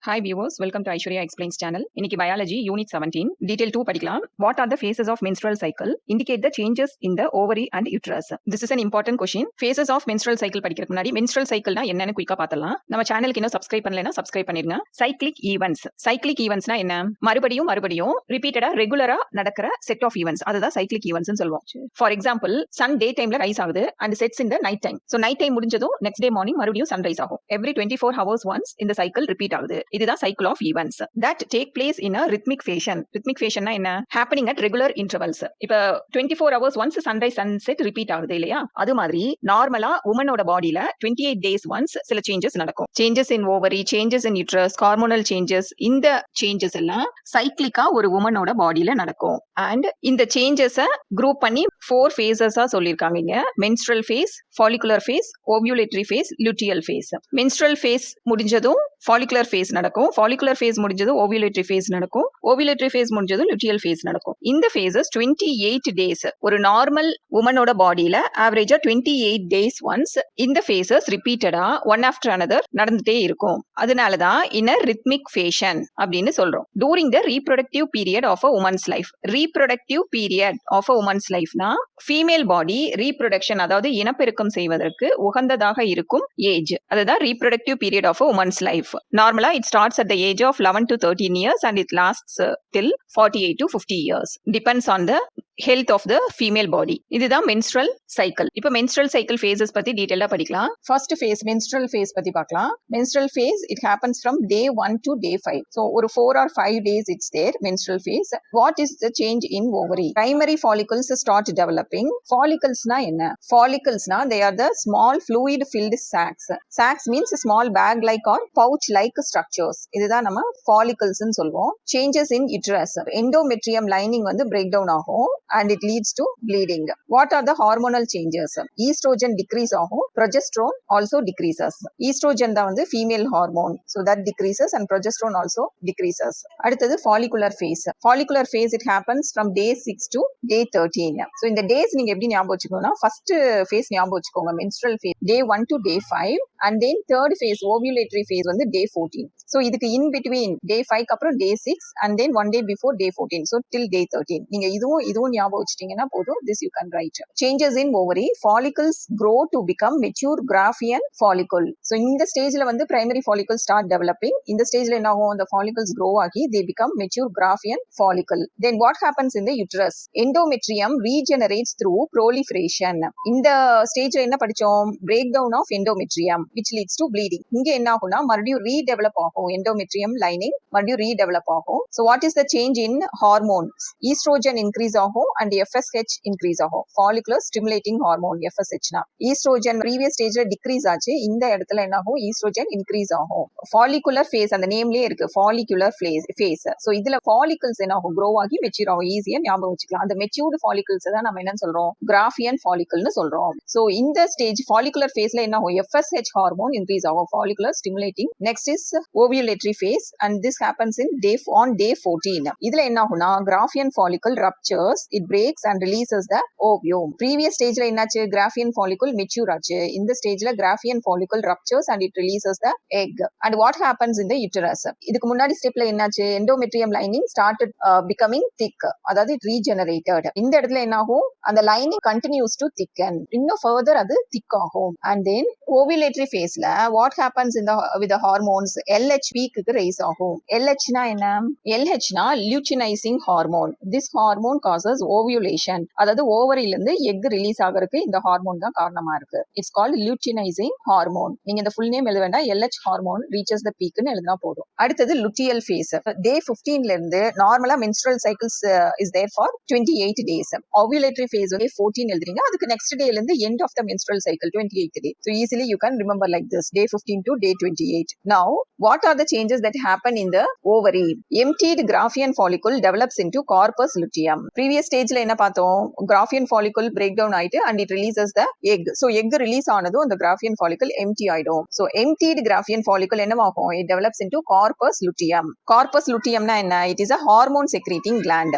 Hi viewers, welcome to Aishwarya Explains channel. இன்னைக்கு biology unit 17 detail 2 படிக்கலாம். What are the phases of menstrual cycle? Indicate the changes in the ovary and uterus. This is an important question. Phases of menstrual cycle படிக்கிறதுக்கு முன்னாடி menstrual cycleனா என்னன்னு குயிக்கா பார்த்தலாம். நம்ம சேனலுக்கு இன்னும் சப்ஸ்கிரைப் பண்ணலைன்னா சப்ஸ்கிரைப் பண்ணிருங்க. Cyclic events. Cyclic eventsனா என்ன? மறுபடியும் ரிப்பீட்டடா ரெகுலரா நடக்கிற செட் ஆஃப் ஈவென்ட்ஸ் அதுதான் cyclic events னு சொல்லுவோம். ஃபார் எக்ஸாம்பிள் சன் டே டைம்ல ரைஸ் ஆகுது and sets in the night time. So night time முடிஞ்சதும் next day morning மறுபடியும் சன் ரைஸ் ஆகும். Every 24 hours once இந்த cycle repeat ஆகுது. இதுதான் cycle of events that take place in a rhythmic fashion. Rhythmic fashionனா என்ன? Happening at regular intervals. இப்ப 24 hours once sunrise sunset repeat ஆகுது இல்லையா? அது மாதிரி நார்மலா உமனோட பாடியில 28 days once சில சேஞ்சஸ் நடக்கும். Changes in ovary, changes in uterus, hormonal changes, இந்த சேஞ்சஸ் எல்லாம் சைக்கிளிக்கா ஒரு உமனோட பாடியில நடக்கும். அண்ட் இந்த சேஞ்சஸ குரூப் பண்ணி 4 phases-ஆ சொல்லிருக்காங்க இங்க. menstrual phase, follicular phase, ovulatory phase, luteal phase. menstrual phase முடிஞ்சதும் follicular phase நடக்கும். follicular phase முடிஞ்சதும் ovulatory phase நடக்கும். ovulatory phase முடிஞ்சதும் luteal phase நடக்கும். இந்த phases 28 days. ஒரு நார்மல் உமனோட பாடியில ஆவரேஜா 28 days once இந்த phases ரிப்பீட்டடா ஒன் ஆஃப்டர் another நடந்துட்டே இருக்கும். அதனாலதான் in a rhythmic fashion அப்படின்னு சொல்றோம். during the reproductive period of a woman's life. reproductive period of a woman's lifeனா ஃபீமேல் பாடி ரீப்ரொடக்ஷன் அதாவது இனப்பெருக்கம் செய்வதற்கு உகந்ததாக இருக்கும் ஏஜ். அதுதான் reproductive period of a woman's life. Normally, it starts at the age of 11 to 13 years and it lasts till 48 to 50 years. Depends on the health of the female body. இதுதான் menstrual cycle. இப்ப menstrual cycle phases பத்தி டீடைலா படிக்கலாம். First phase, menstrual phase பத்தி பார்க்கலாம். Menstrual phase, it happens from day 1 to day 5. So, ஒரு 4 or 5 days it's there, menstrual phase. What is the change in ovary? Primary follicles start developing. Follicles na என்ன? Follicles na, they are the small fluid filled sacs. Sacs means small bag like or pouch like structures. இதுதான் நம்ம follicles னு சொல்வோம். Changes in uterus. Endometrium lining வந்து break down ஆகும் and it leads to bleeding. What are the hormonal changes? Estrogen decrease ஆகும். Progesterone also decreases. Estrogen தான் வந்து female hormone. So that decreases and progesterone also decreases. அடுத்தது follicular phase. Follicular phase it happens from day 6 to day 13. So இந்த days நீங்க எப்படி ஞாபகம் வச்சுக்கணும்னா first phase ஞாபகம் வச்சுக்கோங்க menstrual phase day 1 to day 5 and then third phase ovulatory phase வந்து day 14. So இதுக்கு in between day 5 க்கு அப்புறம் day 6 and then one day before day 14. So till day 13. நீங்க இதுவும் ஞாபகம் வச்சிட்டீங்கன்னா போதும். This you can write. Changes in ovary. Follicles grow to become mature Graafian follicle. So இந்த ஸ்டேஜ்ல வந்து primary follicles start developing. இந்த ஸ்டேஜ்ல என்ன ஆகும்? The follicles grow ஆகி they become mature Graafian follicle. Then what happens in the uterus? Endometrium regenerates through proliferation. இந்த ஸ்டேஜ்ல என்ன படிச்சோம்? Breakdown of endometrium which leads to bleeding. இங்க என்ன ஆகும்னா மறுபடியும் redevelop ஆகும். Endometrium lining மறுபடியும் redevelop ஆகும். So what is the change in hormones? Estrogen increase ஆகும் and FSH increase ஆகும். Follicular stimulating hormone FSH னா estrogen previous stageல decrease ஆச்சு. இந்த இடத்துல என்ன ஆகும்? estrogen increase ஆகும். Follicular phase அந்த நேம்லயே இருக்கு. Follicular phase. So இதுல follicles என்ன ஆகும்? grow ஆகி mature ஆகும். ஈஸியா ஞாபகம் வச்சுக்கலாம். அந்த matured follicles தான் நம்ம என்ன சொல்றோம்? Graafian follicle னு சொல்றோம். So இந்த ஸ்டேஜ் follicular phaseல என்ன ஆகும்? FSH hormone increase ஆகும். Follicular stimulating. Next is ovulatory phase and this happens on day 14. இதுல என்ன ஆகும்னா Graafian follicle ruptures, it breaks and releases the ovum. Previous stageல என்னாச்சு? Graafian follicle mature ஆச்சு. இந்த ஸ்டேஜ்ல Graafian follicle ruptures and it releases the egg. And what happens in the uterus? இதுக்கு முன்னாடி ஸ்டெப்ல என்னாச்சு? Endometrium lining started becoming thick. அதாவது it regenerated. இந்த இடத்துல என்ன ஆகும்? அந்த lining continues to thicken. இன்னும் further அது thick ஆகும். And then ovulatory phaseல what happens with the hormones? LH peak-க்கு raise ஆகும். LH னா என்ன? LH னா luteinizing hormone. This hormone causes ovulation. அதாவது ஓவரியில இருந்து எக் ரிலீஸ் ஆகிறதுக்கு இந்த ஹார்மோன் தான் காரணமா இருக்கு. It's called luteinizing hormone. நீங்க இந்த ஃபுல் நேம் எழுத வேண்டாம். LH hormone reaches the peak ன்னு எழுதினா போதும். அடுத்தது luteal phase. Day 15ல இருந்து நார்மலா menstrual cycles is there for 28 days. Ovulatory phase day 14 எழுதுறீங்க. அதுக்கு next dayல இருந்து end of the menstrual cycle 28th day. So easily you can remember like this. Day 15 to day 28. Now what are the changes that happen in the ovary? Emptied Graafian follicle develops into corpus luteum. Previous stageல என்ன பார்த்தோம்? Graafian follicle breakdown ஆயிட்டு and it releases the egg. So egg release ஆனதும் அந்த Graafian follicle empty ஆயிடும். So emptied Graafian follicle என்னவாகும்? It develops into corpus luteum. Corpus luteum னா என்ன? It is a hormone secreting gland.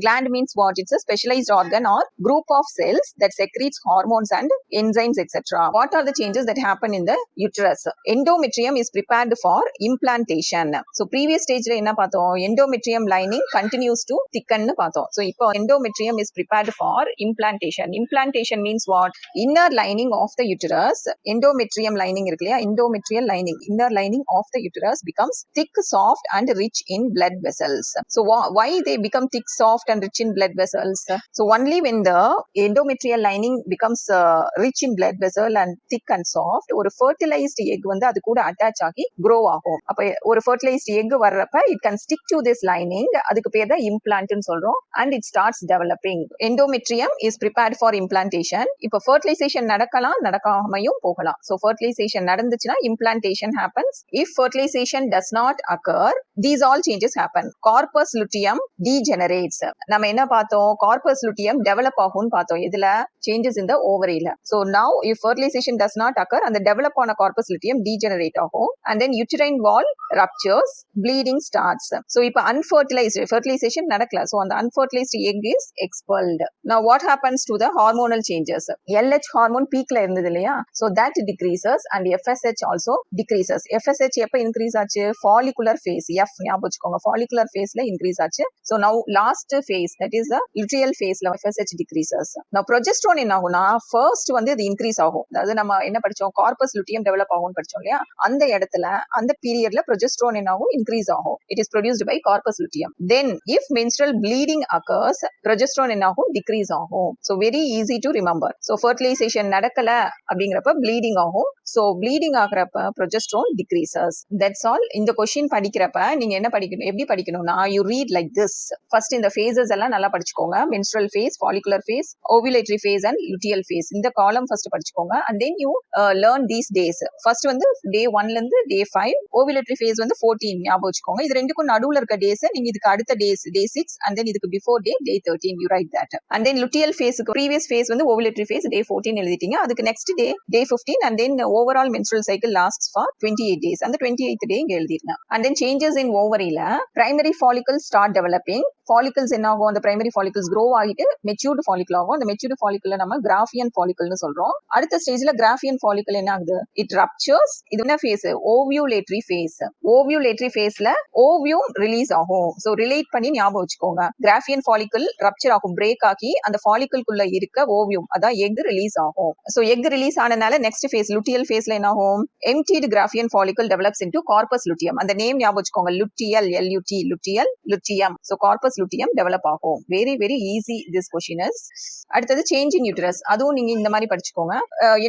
Gland means what? It's a specialized organ or group of cells that secretes hormones and enzymes etc. What are the changes that happen in the uterus? Endometrium is prepared for implantation. So previous stage la enna paathom, endometrium lining continues to thicken nu paathom. So ipo endometrium is prepared for implantation. Implantation means what? Inner lining of the uterus, endometrium lining irukku, endometrial lining, inner lining of the uterus becomes thick, soft and rich in blood vessels. So why they become thick, soft and rich in blood vessels? So only when the endometrial lining becomes rich in blood vessel and thick and soft, ஒரு fertilized egg வந்து அது கூட attach ஆகி grow ஆகும். அப்ப ஒரு fertilized egg வர்றப்ப it can stick to this lining, அதுக்கு பேர் தான் implant னு சொல்றோம், and it starts developing. Endometrium is prepared for implantation. இப்ப fertilization நடக்கலாம், நடக்காமையும் போகலாம். So fertilization நடந்துச்சுன்னா implantation happens. If fertilization does not occur, these all changes happen. Corpus luteum degenerates. நம்ம என்ன பார்த்தோம்? Corpus luteum develop ஆகும்னு பார்த்தோம். இதுல changes in the ovary ல. So now if fertilization does not occur, and the develop ஆன corpus luteum degenerate ஆகும், and then uterine wall ruptures, bleeding starts. So இப்ப unfertilized, fertilization நடக்கல. So அந்த unfertilized egg is expelled. Now what happens to the hormonal changes? LH hormone peakல இருந்தது இல்லையா? So that decreases and FSH also decreases. FSH எப்ப increase ஆச்சு? Follicular phase. F ஞாபகம் வச்சுக்கோங்க. Follicular phaseல increase ஆச்சு. So now last phase, that is the luteal phaseல FSH decreases. Now progesterone என்ன ஆகும்னா, first வந்து இது increase ஆகும். அதாவது நம்ம என்ன படிச்சோம்? Corpus luteum develop ஆகும்னு படிச்சோம் இல்லையா? அந்த இடத்துல அந்த பீரியட்ல progesterone என்ன ஆகும்? Increase ஆகும். It is produced by corpus luteum. Then if menstrual bleeding occurs, progesterone என்ன ஆகும்? Decrease ஆகும். So very easy to remember. So fertilization நடக்கல அப்படிங்கிறப்ப bleeding ஆகும். So bleeding ஆகிறப்ப progesterone decreases. That's all. இந்த question படிக்கிறப்ப நீங்க என்ன படிக்கணும்? எப்படி படிக்கணும்னா, you read like this. First இந்த phases எல்லாம் நல்லா படிச்சுக்கோங்க. Menstrual phase, follicular phase, ovulatory phase and luteal phase. இந்த column first படிச்சுக்கோங்க, and then you learn these days. First வந்து day 1ல இருந்து day 5, ovulatory phase வந்து 14 ஞாபகம் வச்சுக்கோங்க. இது ரெண்டுக்கும் நடுவுல இருக்க days நீங்க இதுக்கு அடுத்த days day 6, and then இதுக்கு before day 13, you write that. And then luteal phase க்கு previous phase வந்து ovulatory phase day 14 எழுதிட்டீங்க. அதுக்கு next day 15, and then overall menstrual cycle lasts for 28 days. அந்த 28th day இங்க எழுதிருங்க. And then changes in ovary ல primary follicles start developing. Follicles என்ன ஆகும்? அந்த primary follicles grow ஆகிட்டு matured follicle ஆகும். அந்த matured follicle நம்ம Graafian follicle னு சொல்றோம். அடுத்த ஸ்டேஜ்ல Graafian follicle என்ன ஆகுது? It ruptures. இது என்ன phase? Ovulatory phase. Ovulatory phaseல ovum release ஆகும். So relate பண்ணி ஞாபகம் வச்சுக்கோங்க. Graafian follicle rupture ஆகும், break ஆகி அந்த follicle குள்ள இருக்க ovum, அதான் egg release ஆகும். So egg release ஆனனால next phase luteal phaseல என்ன ஆகும்? Emptied Graafian follicle develops into corpus luteum. அந்த நேம் ஞாபகம் வச்சுக்கோங்க. luteal, LUT, luteal, luteum. So corpus luteum develop ஆகும். Very very easy this question is. அடுத்தது change in uterus. அதுவும் நீங்க இந்த மாதிரி படிச்சுக்கோங்க.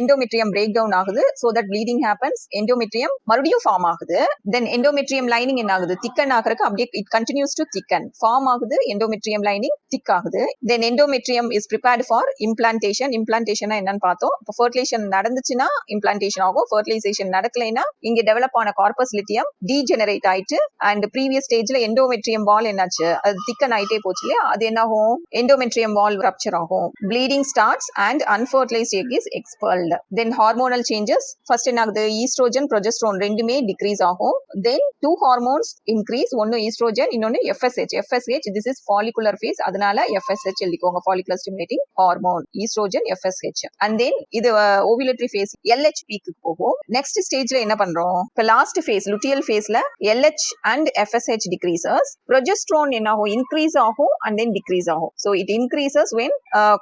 Endometrium breakdown ஆகுது, so that bleeding happens. Endometrium மறுபடியும் form ஆகுது. Then endometrium lining என்ன ஆகுது? thicken ஆகறதுக்கு அப்படியே it continues to thicken. Form ஆகுது, endometrium lining thick ஆகுது. Then endometrium is prepared for implantation. Implantation என்னன்னு பார்த்தோம். இப்போ fertilization நடந்துச்சுன்னா implantation ஆகும். fertilization நடக்கலைன்னா இங்க டெவலப் ஆன corpus luteum degenerate ஆயிட்டு, and previous stageல endometrium wall என்னாச்சு? அது thicken ஆயிட்டே போச்சு இல்லையா? அது என்ன ஆகும்? endometrium wall rupture ஆகும். bleeding starts and unfertilized egg is expelled. Then hormonal changes. First என்ன ஆகுது? estrogen, progesterone ரெண்டுமே decrease ஆகும். Then two hormones increase. ஒன்னு estrogen, இன்னொன்னு FSH. FSH, this is follicular phase, அதனால FSH எழுதிக்கோங்க. follicular stimulating hormone, estrogen, FSH. And then இது ovulatory phase LH peak போகும். next stageல என்ன பண்றோம்? இப்ப last phase luteal phaseல LH and FSH decreases. progesterone என்ன ஆகும்? increase ஆகும் and then decrease ஆகும். So it increases when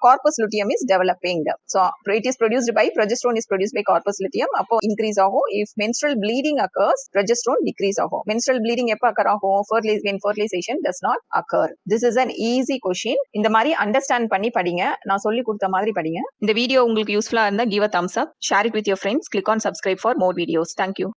corpus luteum is developing. So it is produced by progesterone is produced by corpus luteum. அப்போ increase ஆகும். If menstrual bleeding occurs, progesterone decrease ஆகும். menstrual bleeding எப்ப occur ஆகும்? when fertilization does not occur. This is an easy question. இந்த மாதிரி understand பண்ணி படிங்க. நான் சொல்லி கொடுத்த மாதிரி படிங்க. இந்த வீடியோ உங்களுக்கு யூஸ்ஃபுல்லா இருந்தா give a thumbs up, share it with your friends, click on subscribe for more videos. Thank you.